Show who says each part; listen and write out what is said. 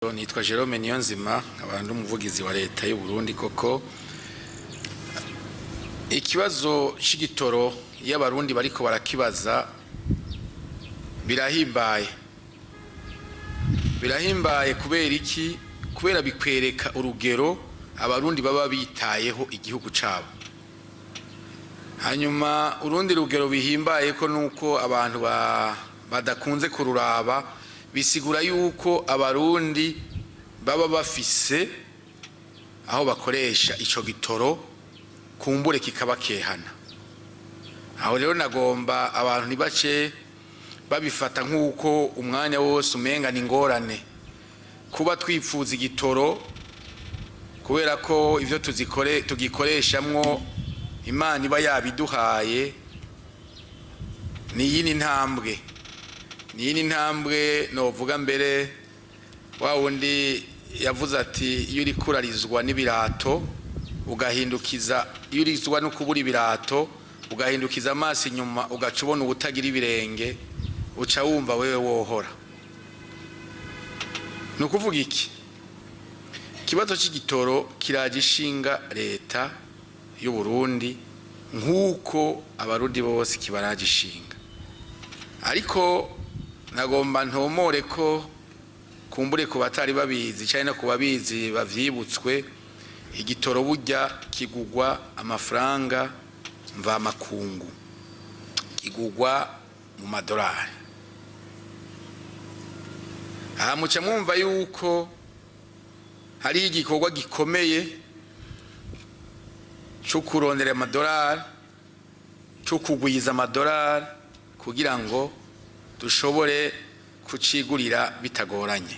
Speaker 1: Nitwa Jerome Niyonzima abantu umuvugizi wa leta y'u Burundi koko ikibazo c'igitoro y'abarundi bariko barakibaza birahimbaye kubera iki kubera bikwereka urugero abarundi baba bitayeho igihugu cabo. Hanyuma urundi rugero bihimbaye ko nuko abantu badakunze kururaba bisigura yuko abarundi baba bafise aho bakoresha ico gitoro kumbure kikabakehana. Aho rero nagomba abantu nibace babifata nkuko umwanya wose umenga ni ngorane kuba twipfuza igitoro kubera ko ivyo tugikoreshamwo Imana iba yabiduhaye. Ni yini ntambwe novuga mbere wa wundi yavuze ati iyo uri kurarizwa n'ibirato ugahindukiza iyo urizwa no kubura ibirato ugahindukiza amaso inyuma ugacubona ubutagira ibirenge uca wumva wewe wohora. Nukuvuga iki kibazo c'igitoro kiragishinga leta y'u Burundi nkuko abarundi bose kibaragishinga, ariko nagomba ntomore ko kumbure ku batari babizi cyane no kubabizi bavyibutswe igitoro burya kigugwa amafaranga mva makungu, kigugwa mu madolari. Aha muca mwumva yuko hari igikorwa gikomeye cyo kurondera amadolari, cyo kugwiza amadolari kugira ngo dushobore kucigurira bitagoranye.